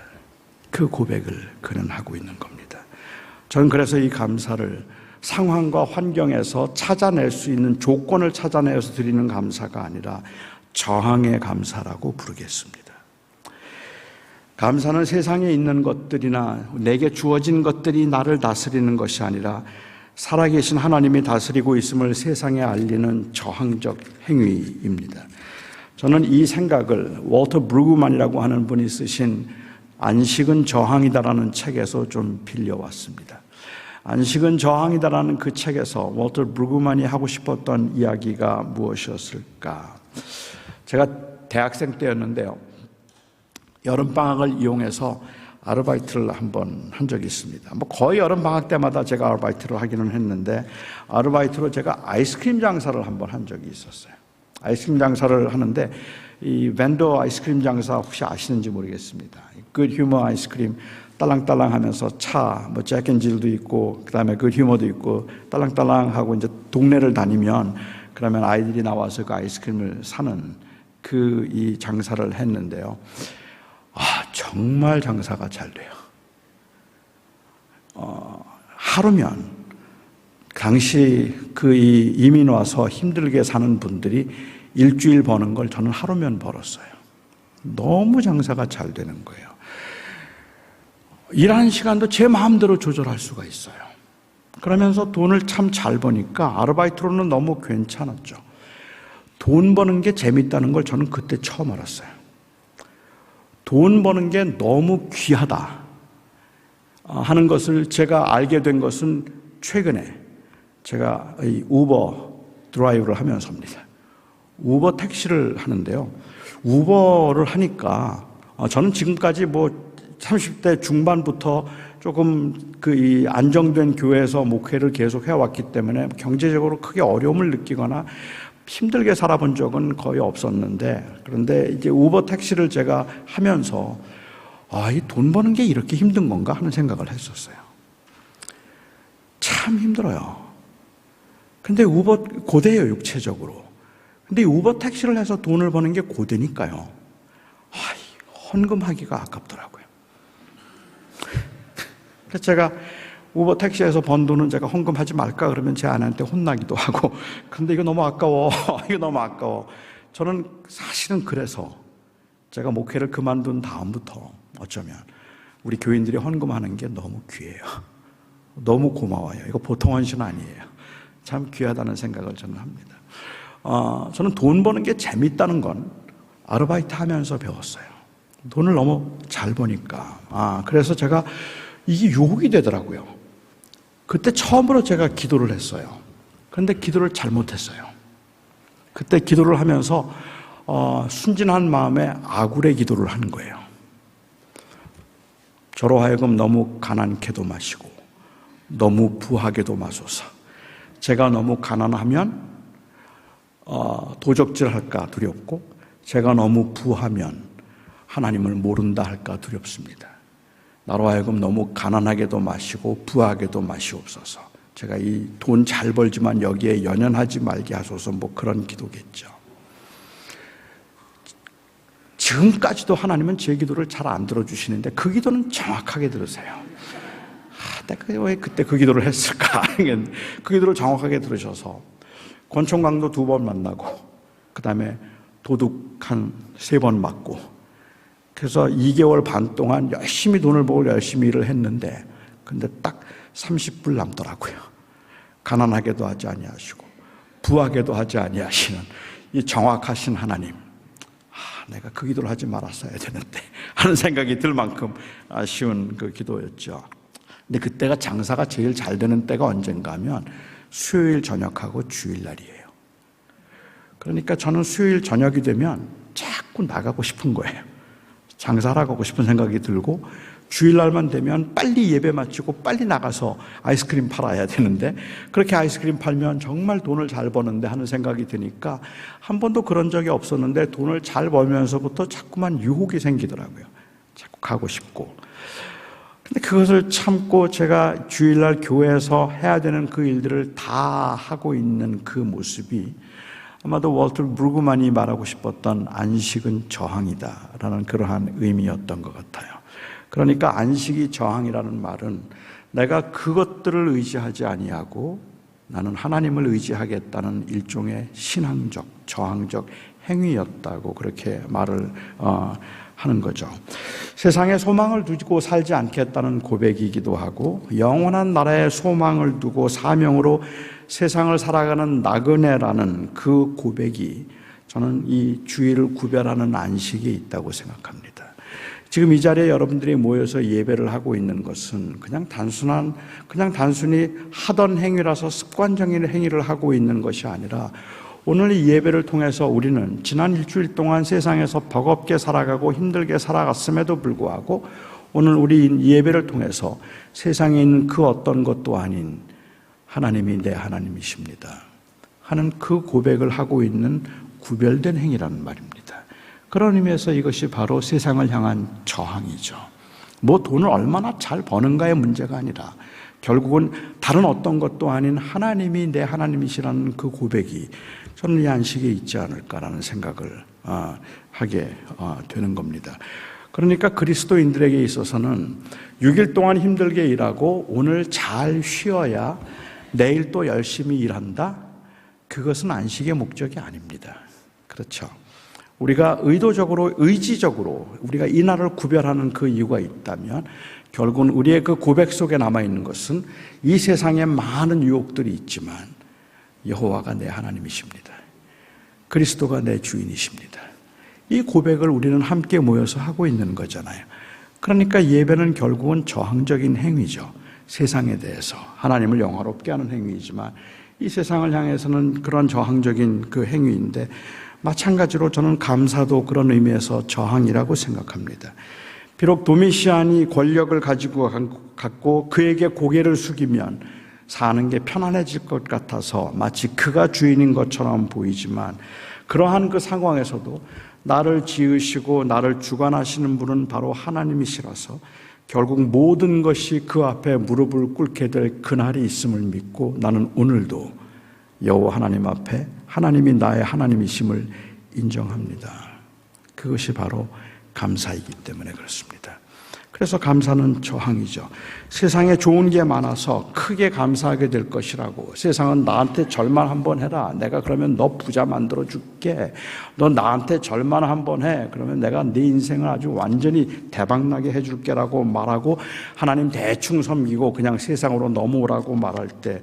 그 고백을 그는 하고 있는 겁니다. 저는 그래서 이 감사를 상황과 환경에서 찾아낼 수 있는 조건을 찾아내서 드리는 감사가 아니라 저항의 감사라고 부르겠습니다. 감사는 세상에 있는 것들이나 내게 주어진 것들이 나를 다스리는 것이 아니라 살아계신 하나님이 다스리고 있음을 세상에 알리는 저항적 행위입니다. 저는 이 생각을 월터 브루그만이라고 하는 분이 쓰신 안식은 저항이다라는 책에서 좀 빌려왔습니다. 안식은 저항이다라는 그 책에서 월터 브루그만이 하고 싶었던 이야기가 무엇이었을까? 제가 대학생 때였는데요. 여름방학을 이용해서 아르바이트를 한번 한 적이 있습니다. 거의 여름방학 때마다 제가 아르바이트를 하기는 했는데 아르바이트로 제가 아이스크림 장사를 한번 한 적이 있었어요. 아이스크림 장사를 하는데 이 벤더 아이스크림 장사 혹시 아시는지 모르겠습니다. 굿 휴머 아이스크림 딸랑딸랑 하면서 차, 잭앤질도 있고 그다음에 굿 휴머도 있고 딸랑딸랑하고 이제 동네를 다니면 그러면 아이들이 나와서 그 아이스크림을 사는 그 이 장사를 했는데요. 정말 장사가 잘 돼요. 하루면 당시 그 이민 와서 힘들게 사는 분들이 일주일 버는 걸 저는 하루면 벌었어요. 너무 장사가 잘 되는 거예요. 일하는 시간도 제 마음대로 조절할 수가 있어요. 그러면서 돈을 참 잘 버니까 아르바이트로는 너무 괜찮았죠. 돈 버는 게 재밌다는 걸 저는 그때 처음 알았어요. 돈 버는 게 너무 귀하다 하는 것을 제가 알게 된 것은 최근에 제가 이 우버 드라이브를 하면서입니다. 우버 택시를 하는데요. 우버를 하니까 저는 지금까지 30대 중반부터 조금 이 안정된 교회에서 목회를 계속 해왔기 때문에 경제적으로 크게 어려움을 느끼거나 힘들게 살아본 적은 거의 없었는데, 그런데 이제 우버 택시를 제가 하면서 이 돈 버는 게 이렇게 힘든 건가 하는 생각을 했었어요. 참 힘들어요. 근데 우버 고대예요, 육체적으로. 근데 우버 택시를 해서 돈을 버는 게 고되니까요. 헌금하기가 아깝더라고요. 그래서 제가 우버 택시에서 번 돈은 제가 헌금하지 말까 그러면 제 아내한테 혼나기도 하고, 근데 이거 너무 아까워. 이거 너무 아까워. 저는 사실은 그래서 제가 목회를 그만둔 다음부터 어쩌면 우리 교인들이 헌금하는 게 너무 귀해요. 너무 고마워요. 이거 보통 헌신 아니에요. 참 귀하다는 생각을 저는 합니다. 저는 돈 버는 게 재밌다는 건 아르바이트 하면서 배웠어요. 돈을 너무 잘 버니까. 그래서 제가 이게 유혹이 되더라고요. 그때 처음으로 제가 기도를 했어요. 그런데 기도를 잘못했어요. 그때 기도를 하면서 순진한 마음에 아굴의 기도를 한 거예요. 저로 하여금 너무 가난케도 마시고 너무 부하게도 마소서. 제가 너무 가난하면 도적질할까 두렵고 제가 너무 부하면 하나님을 모른다 할까 두렵습니다. 나로 하여금 너무 가난하게도 마시고 부하게도 마시옵소서. 제가 이 돈 잘 벌지만 여기에 연연하지 말게 하소서. 그런 기도겠죠. 지금까지도 하나님은 제 기도를 잘 안 들어주시는데 그 기도는 정확하게 들으세요. 내가 왜 그때 그 기도를 했을까? 그 기도를 정확하게 들으셔서 권총강도 2번 만나고 그 다음에 도둑 한 3번 맞고, 그래서 2개월 반 동안 열심히 돈을 벌고 열심히 일을 했는데 근데 딱 30불 남더라고요. 가난하게도 하지 아니하시고 부하게도 하지 아니하시는 이 정확하신 하나님, 내가 그 기도를 하지 말았어야 되는데 하는 생각이 들 만큼 아쉬운 그 기도였죠. 근데 그때가 장사가 제일 잘 되는 때가 언젠가 하면 수요일 저녁하고 주일날이에요. 그러니까 저는 수요일 저녁이 되면 자꾸 나가고 싶은 거예요. 장사하러 가고 싶은 생각이 들고, 주일날만 되면 빨리 예배 마치고 빨리 나가서 아이스크림 팔아야 되는데 그렇게 아이스크림 팔면 정말 돈을 잘 버는데 하는 생각이 드니까 한 번도 그런 적이 없었는데 돈을 잘 벌면서부터 자꾸만 유혹이 생기더라고요. 자꾸 가고 싶고. 근데 그것을 참고 제가 주일날 교회에서 해야 되는 그 일들을 다 하고 있는 그 모습이 아마도 월터 브루그만이 말하고 싶었던 안식은 저항이다라는 그러한 의미였던 것 같아요. 그러니까 안식이 저항이라는 말은 내가 그것들을 의지하지 아니하고 나는 하나님을 의지하겠다는 일종의 신앙적, 저항적 행위였다고 그렇게 말을 하는 거죠. 세상에 소망을 두고 살지 않겠다는 고백이기도 하고, 영원한 나라에 소망을 두고 사명으로 세상을 살아가는 나그네라는 그 고백이 저는 이 주일을 구별하는 안식이 있다고 생각합니다. 지금 이 자리에 여러분들이 모여서 예배를 하고 있는 것은 그냥 단순히 하던 행위라서 습관적인 행위를 하고 있는 것이 아니라 오늘 이 예배를 통해서 우리는 지난 일주일 동안 세상에서 버겁게 살아가고 힘들게 살아갔음에도 불구하고 오늘 우리 예배를 통해서 세상에 있는 그 어떤 것도 아닌 하나님이 내 하나님이십니다 하는 그 고백을 하고 있는 구별된 행위라는 말입니다. 그런 의미에서 이것이 바로 세상을 향한 저항이죠. 뭐 돈을 얼마나 잘 버는가의 문제가 아니라 결국은 다른 어떤 것도 아닌 하나님이 내 하나님이시라는 그 고백이 저는 이 안식에 있지 않을까라는 생각을 하게 되는 겁니다. 그러니까 그리스도인들에게 있어서는 6일 동안 힘들게 일하고 오늘 잘 쉬어야 내일 또 열심히 일한다? 그것은 안식의 목적이 아닙니다. 그렇죠. 우리가 의지적으로 우리가 이 날을 구별하는 그 이유가 있다면 결국은 우리의 그 고백 속에 남아있는 것은 이 세상에 많은 유혹들이 있지만 여호와가 내 하나님이십니다. 그리스도가 내 주인이십니다. 이 고백을 우리는 함께 모여서 하고 있는 거잖아요. 그러니까 예배는 결국은 저항적인 행위죠. 세상에 대해서 하나님을 영화롭게 하는 행위이지만 이 세상을 향해서는 그런 저항적인 그 행위인데 마찬가지로 저는 감사도 그런 의미에서 저항이라고 생각합니다. 비록 도미시안이 권력을 갖고 그에게 고개를 숙이면 사는 게 편안해질 것 같아서 마치 그가 주인인 것처럼 보이지만 그러한 그 상황에서도 나를 지으시고 나를 주관하시는 분은 바로 하나님이시라서 결국 모든 것이 그 앞에 무릎을 꿇게 될 그날이 있음을 믿고 나는 오늘도 여호와 하나님 앞에 하나님이 나의 하나님이심을 인정합니다. 그것이 바로 감사이기 때문에 그렇습니다. 그래서 감사는 저항이죠. 세상에 좋은 게 많아서 크게 감사하게 될 것이라고 세상은 나한테 절만 한번 해라. 내가 그러면 너 부자 만들어 줄게. 너 나한테 절만 한번 해. 그러면 내가 네 인생을 아주 완전히 대박나게 해줄게라고 말하고 하나님 대충 섬기고 그냥 세상으로 넘어오라고 말할 때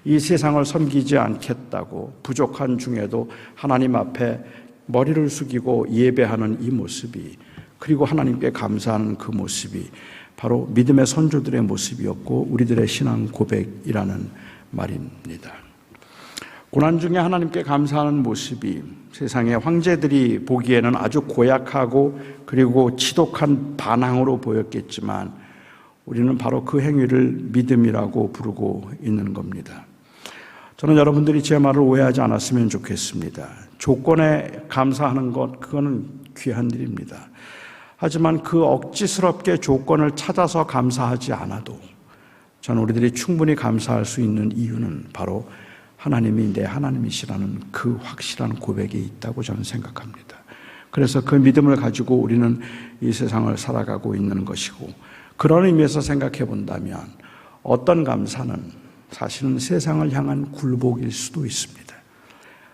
이 세상을 섬기지 않겠다고 부족한 중에도 하나님 앞에 머리를 숙이고 예배하는 이 모습이 그리고 하나님께 감사하는 그 모습이 바로 믿음의 선조들의 모습이었고 우리들의 신앙 고백이라는 말입니다. 고난 중에 하나님께 감사하는 모습이 세상의 황제들이 보기에는 아주 고약하고 그리고 지독한 반항으로 보였겠지만 우리는 바로 그 행위를 믿음이라고 부르고 있는 겁니다. 저는 여러분들이 제 말을 오해하지 않았으면 좋겠습니다. 조건에 감사하는 것, 그거는 귀한 일입니다. 하지만 그 억지스럽게 조건을 찾아서 감사하지 않아도 저는 우리들이 충분히 감사할 수 있는 이유는 바로 하나님이 내 하나님이시라는 그 확실한 고백이 있다고 저는 생각합니다. 그래서 그 믿음을 가지고 우리는 이 세상을 살아가고 있는 것이고 그런 의미에서 생각해 본다면 어떤 감사는 사실은 세상을 향한 굴복일 수도 있습니다.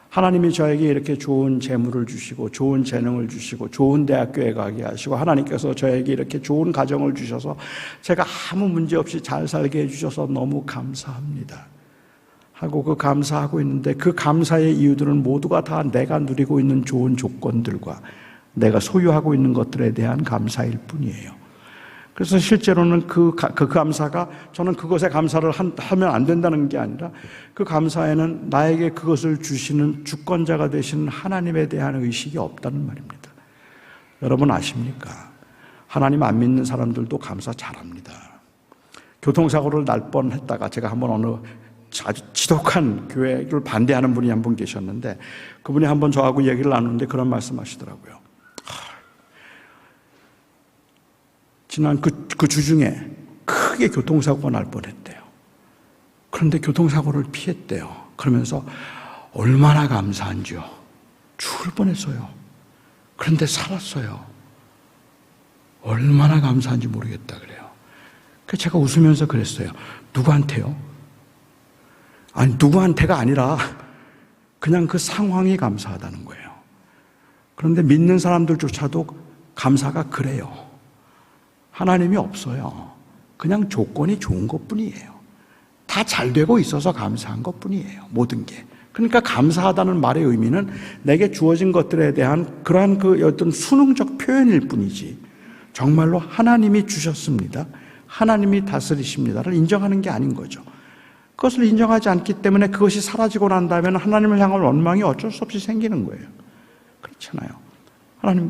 하나님이 저에게 이렇게 좋은 재물을 주시고 좋은 재능을 주시고 좋은 대학교에 가게 하시고 하나님께서 저에게 이렇게 좋은 가정을 주셔서 제가 아무 문제 없이 잘 살게 해주셔서 너무 감사합니다 하고 그 감사하고 있는데 그 감사의 이유들은 모두가 다 내가 누리고 있는 좋은 조건들과 내가 소유하고 있는 것들에 대한 감사일 뿐이에요. 그래서 실제로는 그 감사가 저는 그것에 감사를 하면 안 된다는 게 아니라 그 감사에는 나에게 그것을 주시는 주권자가 되시는 하나님에 대한 의식이 없다는 말입니다. 여러분 아십니까? 하나님 안 믿는 사람들도 감사 잘합니다. 교통사고를 날 뻔했다가 제가 한번 어느 아주 지독한 교회를 반대하는 분이 한 분 계셨는데 그분이 한번 저하고 얘기를 나누는데 그런 말씀 하시더라고요. 지난 그 주중에 크게 교통사고가 날 뻔했대요. 그런데 교통사고를 피했대요. 그러면서 얼마나 감사한지요. 죽을 뻔했어요. 그런데 살았어요. 얼마나 감사한지 모르겠다 그래요. 그래서 제가 웃으면서 그랬어요. 누구한테요? 아니 누구한테가 아니라 그냥 그 상황이 감사하다는 거예요. 그런데 믿는 사람들조차도 감사가 그래요. 하나님이 없어요. 그냥 조건이 좋은 것뿐이에요. 다 잘 되고 있어서 감사한 것뿐이에요. 모든 게. 그러니까 감사하다는 말의 의미는 내게 주어진 것들에 대한 그러한 그 어떤 수능적 표현일 뿐이지 정말로 하나님이 주셨습니다, 하나님이 다스리십니다를 인정하는 게 아닌 거죠. 그것을 인정하지 않기 때문에 그것이 사라지고 난 다음에 하나님을 향한 원망이 어쩔 수 없이 생기는 거예요. 그렇잖아요. 하나님,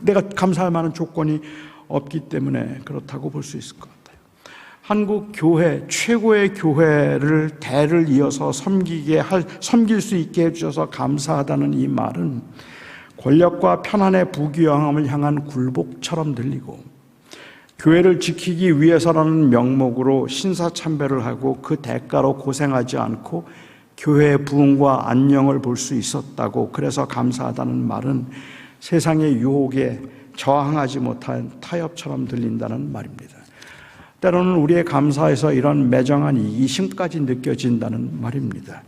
내가 감사할 만한 조건이 없기 때문에 그렇다고 볼 수 있을 것 같아요. 한국 교회, 최고의 교회를 대를 이어서 섬길 수 있게 해주셔서 감사하다는 이 말은 권력과 편안의 부귀영함을 향한 굴복처럼 들리고, 교회를 지키기 위해서라는 명목으로 신사참배를 하고 그 대가로 고생하지 않고 교회의 부흥과 안녕을 볼 수 있었다고, 그래서 감사하다는 말은 세상의 유혹에 저항하지 못한 타협처럼 들린다는 말입니다. 때로는 우리의 감사에서 이런 매정한 이기심까지 느껴진다는 말입니다.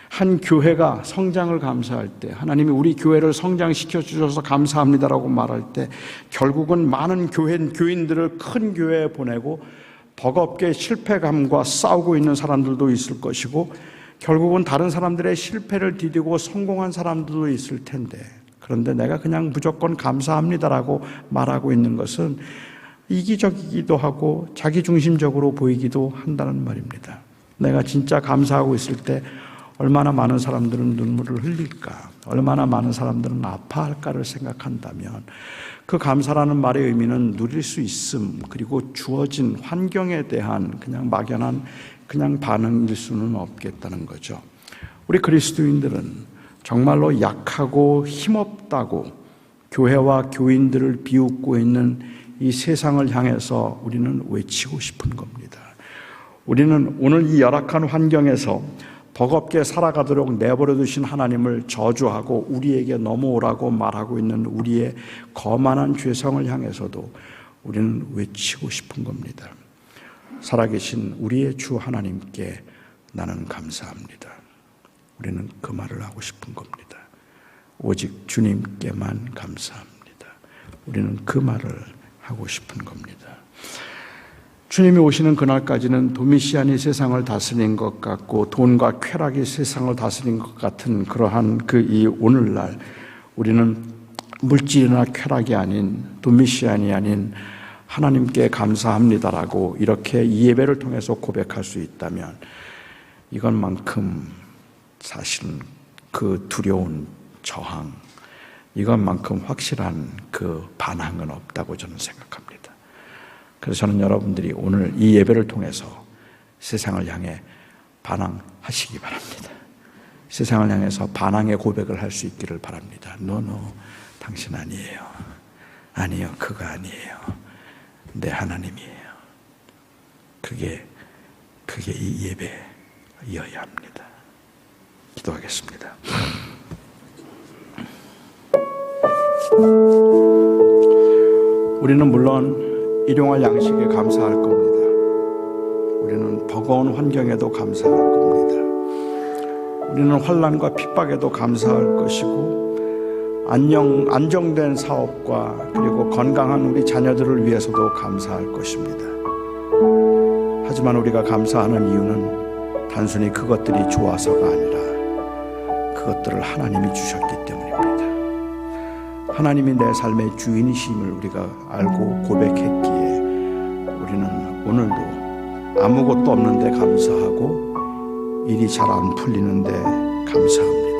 한 교회가 성장을 감사할 때, 하나님이 우리 교회를 성장시켜 주셔서 감사합니다라고 말할 때, 결국은 많은 교인들을 큰 교회에 보내고 버겁게 실패감과 싸우고 있는 사람들도 있을 것이고, 결국은 다른 사람들의 실패를 디디고 성공한 사람들도 있을 텐데, 그런데 내가 그냥 무조건 감사합니다라고 말하고 있는 것은 이기적이기도 하고 자기중심적으로 보이기도 한다는 말입니다. 내가 진짜 감사하고 있을 때 얼마나 많은 사람들은 눈물을 흘릴까, 얼마나 많은 사람들은 아파할까를 생각한다면 그 감사라는 말의 의미는 누릴 수 있음, 그리고 주어진 환경에 대한 그냥 막연한 그냥 반응일 수는 없겠다는 거죠. 우리 그리스도인들은 정말로 약하고 힘없다고 교회와 교인들을 비웃고 있는 이 세상을 향해서 우리는 외치고 싶은 겁니다. 우리는 오늘 이 열악한 환경에서 버겁게 살아가도록 내버려 두신 하나님을 저주하고 우리에게 넘어오라고 말하고 있는 우리의 거만한 죄성을 향해서도 우리는 외치고 싶은 겁니다. 살아계신 우리의 주 하나님께 나는 감사합니다. 우리는 그 말을 하고 싶은 겁니다. 오직 주님께만 감사합니다. 우리는 그 말을 하고 싶은 겁니다. 주님이 오시는 그날까지는 도미시안이 세상을 다스린 것 같고 돈과 쾌락이 세상을 다스린 것 같은 그러한 이 오늘날 우리는 물질이나 쾌락이 아닌, 도미시안이 아닌 하나님께 감사합니다라고 이렇게 이 예배를 통해서 고백할 수 있다면 이것만큼 사실은 그 두려운 저항, 이것만큼 확실한 그 반항은 없다고 저는 생각합니다. 그래서 저는 여러분들이 오늘 이 예배를 통해서 세상을 향해 반항하시기 바랍니다. 세상을 향해서 반항의 고백을 할 수 있기를 바랍니다. 노, 당신 아니에요. 아니요, 그가 아니에요. 내 하나님이에요. 그게 이 예배여야 합니다. 기도하겠습니다. 우리는 물론 일용할 양식에 감사할 겁니다. 우리는 버거운 환경에도 감사할 겁니다. 우리는 환난과 핍박에도 감사할 것이고 안정된 사업과 그리고 건강한 우리 자녀들을 위해서도 감사할 것입니다. 하지만 우리가 감사하는 이유는 단순히 그것들이 좋아서가 아니라 그것들을 하나님이 주셨기 때문입니다. 하나님이 내 삶의 주인이심을 우리가 알고 고백했기에 우리는 오늘도 아무것도 없는데 감사하고 일이 잘 안 풀리는데 감사합니다.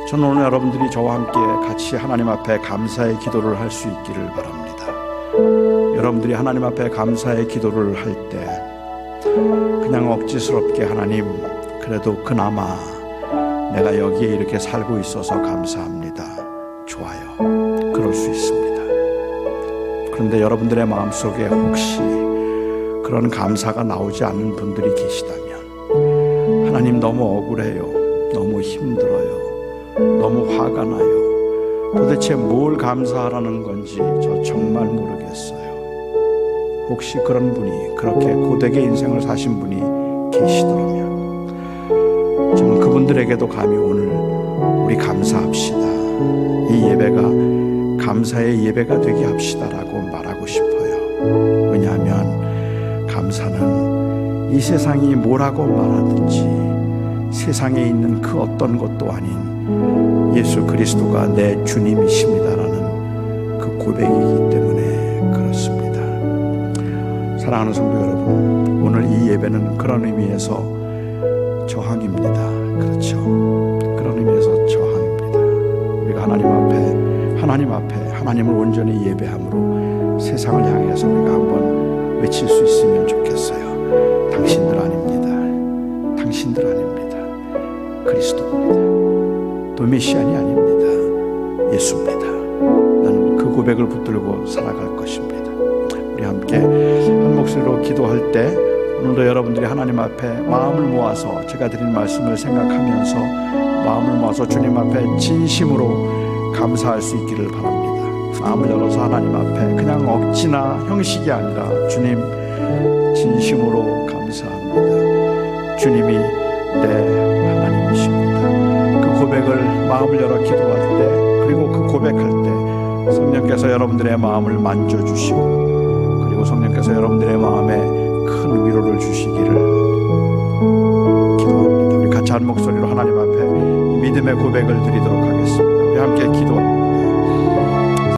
저는 오늘 여러분들이 저와 함께 같이 하나님 앞에 감사의 기도를 할 수 있기를 바랍니다. 여러분들이 하나님 앞에 감사의 기도를 할 때 그냥 억지스럽게 하나님, 그래도 그나마 내가 여기에 이렇게 살고 있어서 감사합니다. 좋아요. 그럴 수 있습니다. 그런데 여러분들의 마음속에 혹시 그런 감사가 나오지 않는 분들이 계시다면 하나님 너무 억울해요. 너무 힘들어요. 너무 화가 나요. 도대체 뭘 감사하라는 건지 저 정말 모르겠어요. 혹시 그런 분이, 그렇게 고되게 인생을 사신 분이 계시더라면 저는 그분들에게도 감히 오늘 우리 감사합시다. 이 예배가 감사의 예배가 되게 합시다라고 말하고 싶어요. 왜냐하면 감사는 이 세상이 뭐라고 말하든지, 세상에 있는 그 어떤 것도 아닌 예수 그리스도가 내 주님이십니다라는 그 고백이기 때문에 그렇습니다. 사랑하는 성도 여러분, 오늘 이 예배는 그런 의미에서 저항입니다. 그렇죠. 그런 의미에서 저항입니다. 우리가 하나님 앞에 하나님을 온전히 예배함으로 세상을 향해서 우리가 한번 외칠 수 있으면 좋겠어요. 당신들 아닙니다. 당신들 아닙니다. 그리스도입니다. 도메시안이 아닙니다. 예수입니다. 나는 그 고백을 붙들고 살아갈 것입니다. 우리 함께 한 목소리로 기도할 때 오늘도 여러분들이 하나님 앞에 마음을 모아서 제가 드린 말씀을 생각하면서 마음을 모아서 주님 앞에 진심으로 감사할 수 있기를 바랍니다. 마음을 열어서 하나님 앞에 그냥 억지나 형식이 아니라 주님 진심으로 감사합니다. 주님이 내 하나님이십니다. 그 고백을 마음을 열어 기도할 때 그리고 그 고백할 때 성령께서 여러분들의 마음을 만져주시고 그리고 성령께서 여러분들의 마음에 큰 위로를 주시기를 기도합니다. 우리 같이 한 목소리로 하나님 앞에 믿음의 고백을 드리도록 하겠습니다. 우리 함께 기도합니다.